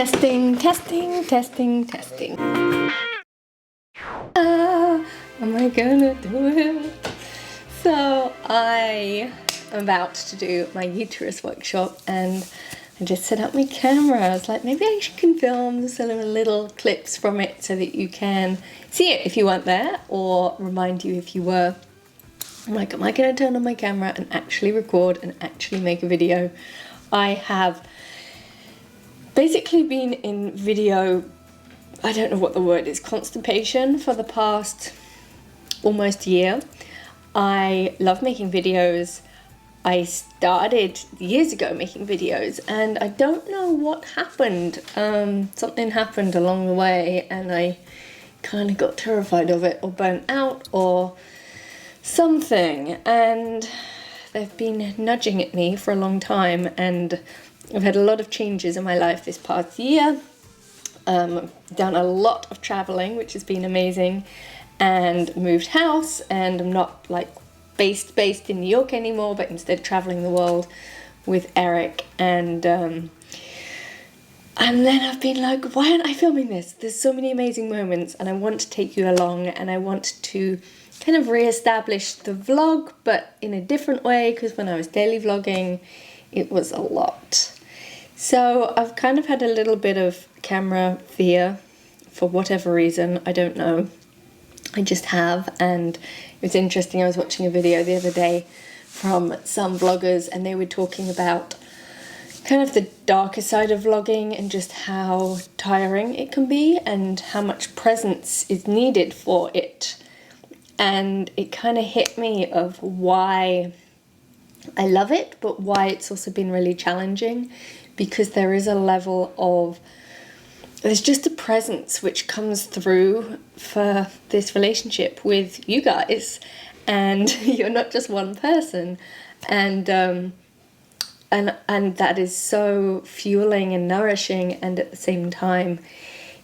Testing, testing, testing, testing. Am I gonna do it? So I am about to do my uterus workshop and I just set up my camera. I was like, maybe I can film some little clips from it so that you can see it if you weren't there, or remind you if you were. I'm like, am I gonna turn on my camera and actually record and actually make a video? I have basically been in video, I don't know what the word is, constipation for the past almost year. I love making videos. I started years ago making videos and I don't know what happened. Something happened along the way and I kind of got terrified of it, or burnt out or something, and they've been nudging at me for a long time, and I've had a lot of changes in my life this past year. I've done a lot of traveling, which has been amazing, and moved house, and I'm not like based in New York anymore, but instead traveling the world with Eric, and then I've been like, why aren't I filming this? There's so many amazing moments and I want to take you along, and I want to kind of re-establish the vlog, but in a different way, because when I was daily vlogging, it was a lot. So I've kind of had a little bit of camera fear for whatever reason, I don't know. I just have, and it was interesting. I was watching a video the other day from some vloggers and they were talking about kind of the darker side of vlogging and just how tiring it can be and how much presence is needed for it. And it kind of hit me of why I love it, but why it's also been really challenging, because there is a level of, there's just a presence which comes through for this relationship with you guys, and you're not just one person, and that is so fueling and nourishing, and at the same time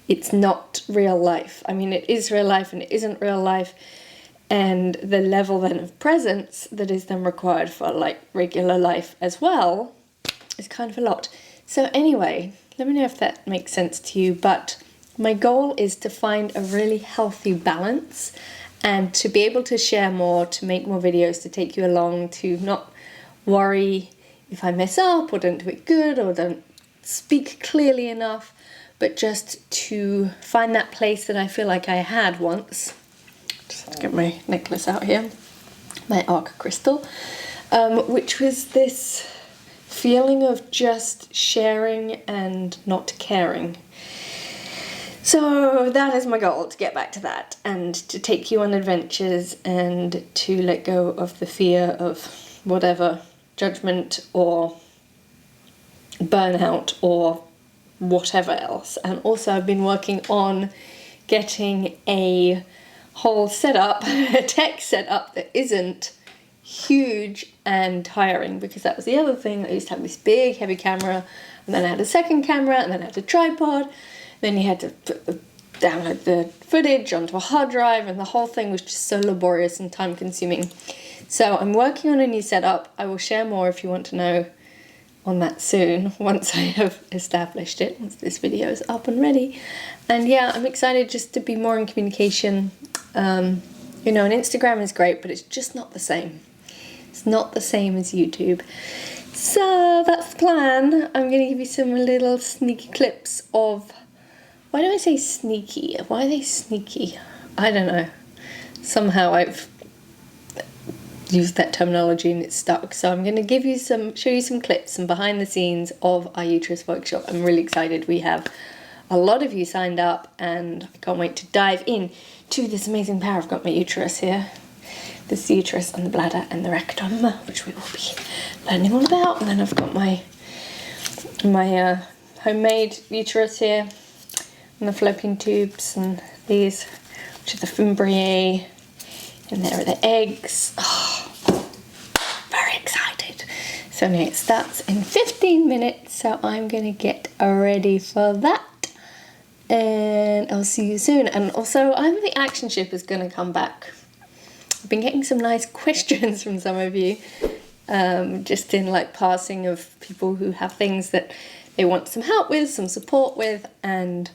it's not real life. I mean, it is real life and it isn't real life, and the level then of presence that is then required for like regular life as well is kind of a lot. So anyway, let me know if that makes sense to you, but my goal is to find a really healthy balance and to be able to share more, to make more videos, to take you along, to not worry if I mess up or don't do it good or don't speak clearly enough, but just to find that place that I feel like I had once. Just get my necklace out here, my arc crystal, which was this feeling of just sharing and not caring. So that is my goal, to get back to that and to take you on adventures and to let go of the fear of whatever, judgment or burnout or whatever else. And also I've been working on getting a whole setup, a tech setup that isn't huge and tiring, because that was the other thing. I used to have this big heavy camera, and then I had a second camera, and then I had a tripod, then you had to download the footage onto a hard drive, and the whole thing was just so laborious and time consuming. So I'm working on a new setup. I will share more if you want to know on that soon, once I have established it, once this video is up and ready. And yeah, I'm excited just to be more in communication. You know, and Instagram is great, but it's just not the same. It's not the same as YouTube. So that's the plan. I'm going to give you some little sneaky clips of, why do I say sneaky? Why are they sneaky? I don't know. Somehow I've used that terminology and it's stuck. So I'm going to give you show you some clips and behind the scenes of our uterus workshop. I'm really excited. We have a lot of you signed up and I can't wait to dive in to this amazing power. I've got my uterus here. This is the uterus and the bladder and the rectum, which we will be learning all about. And then I've got my homemade uterus here, and the fallopian tubes, and these, which are the fimbriae, and there are the eggs. Oh, very excited. So anyway, it starts in 15 minutes, so I'm gonna get ready for that. And I'll see you soon. And also, I think the action ship is going to come back. I've been getting some nice questions from some of you, just in like passing, of people who have things that they want some help with, some support with, and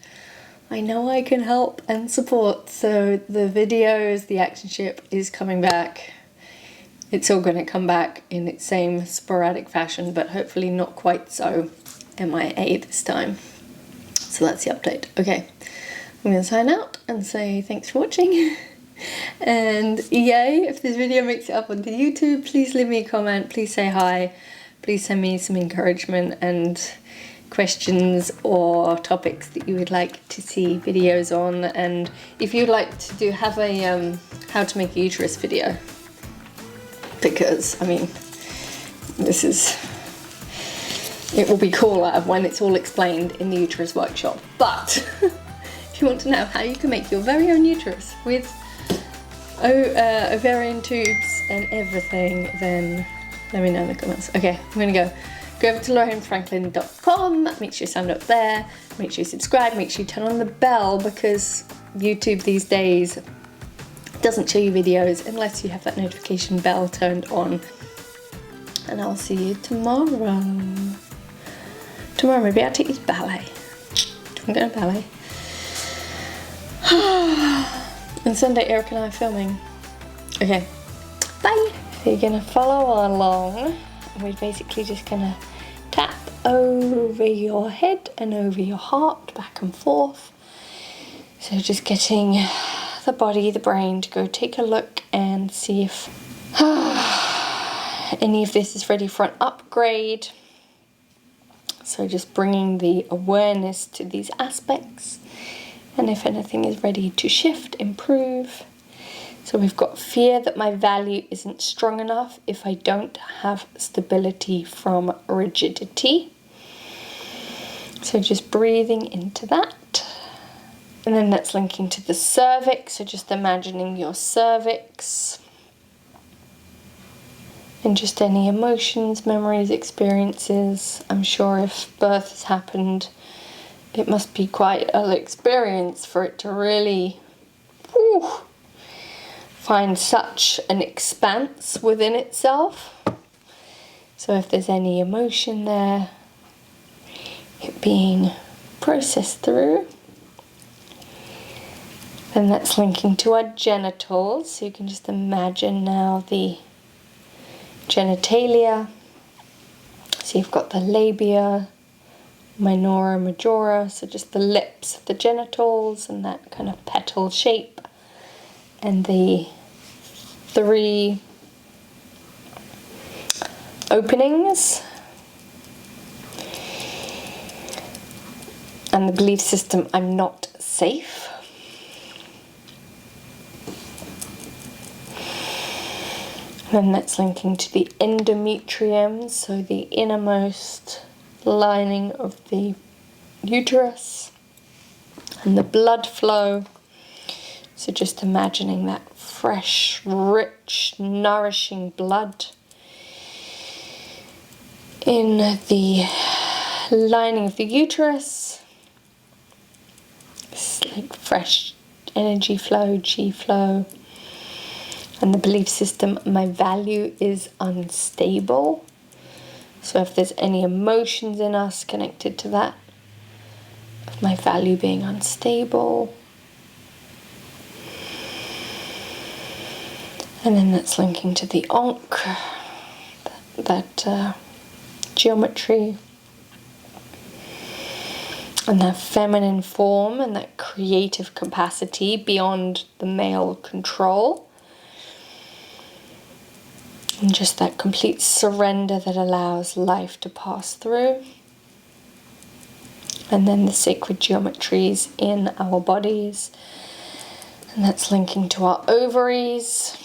I know I can help and support. So the videos, the actionship is coming back. It's all going to come back in its same sporadic fashion, but hopefully not quite so MIA this time. So that's the update. Okay, I'm going to sign out and say thanks for watching. And yay, if this video makes it up onto YouTube, please leave me a comment, please say hi, please send me some encouragement and questions or topics that you would like to see videos on. And if you'd like to have a how to make a uterus video, because I mean, it will be cooler when it's all explained in the uterus workshop. But if you want to know how you can make your very own uterus with ovarian tubes and everything, then let me know in the comments. Okay, I'm gonna go over to laurainfranklin.com, make sure you sign up there, make sure you subscribe, make sure you turn on the bell, because YouTube these days doesn't show you videos unless you have that notification bell turned on. And I'll see you tomorrow. Tomorrow maybe I'll take you to ballet. I'm going to ballet. And Sunday, Eric and I are filming. Okay, bye. So you're gonna follow along, and we're basically just gonna tap over your head and over your heart, back and forth. So just getting the body, the brain to go take a look and see if any of this is ready for an upgrade. So just bringing the awareness to these aspects. And if anything is ready to shift, improve. So we've got fear that my value isn't strong enough if I don't have stability from rigidity. So just breathing into that. And then that's linking to the cervix. So just imagining your cervix. And just any emotions, memories, experiences. I'm sure if birth has happened, it must be quite an experience for it to really find such an expanse within itself. So if there's any emotion there, it being processed through. Then that's linking to our genitals. So you can just imagine now the genitalia. So you've got the labia, minora, majora, so just the lips of the genitals and that kind of petal shape, and the 3 openings, and the belief system, I'm not safe. And then that's linking to the endometrium, so the innermost lining of the uterus, and the blood flow. So just imagining that fresh, rich, nourishing blood in the lining of the uterus. It's like fresh energy flow, chi flow. And the belief system, my value is unstable. So if there's any emotions in us connected to that, of my value being unstable. And then that's linking to the Ankh, that geometry. And that feminine form and that creative capacity beyond the male control. And just that complete surrender that allows life to pass through. And then the sacred geometries in our bodies. And that's linking to our ovaries.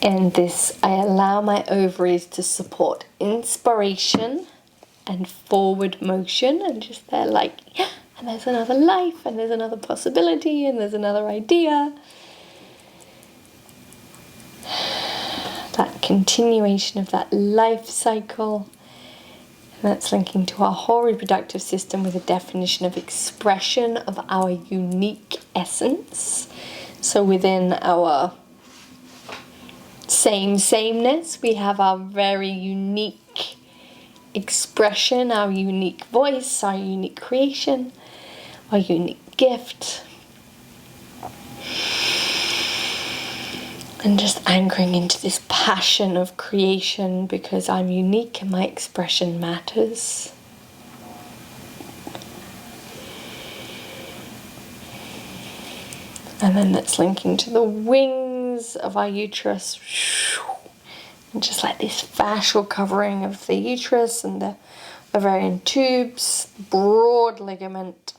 And this, I allow my ovaries to support inspiration and forward motion. And just they're like, yeah. And there's another life, and there's another possibility, and there's another idea. That continuation of that life cycle. And that's linking to our whole reproductive system with a definition of expression of our unique essence. So within our sameness. We have our very unique expression, our unique voice, our unique creation, our unique gift. And just anchoring into this passion of creation because I'm unique and my expression matters. And then that's linking to the wings of our uterus. And just like this fascial covering of the uterus and the ovarian tubes, broad ligament.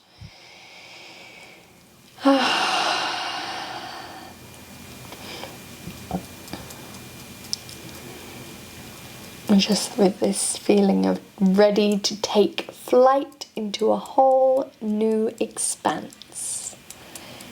And just with this feeling of ready to take flight into a whole new expanse.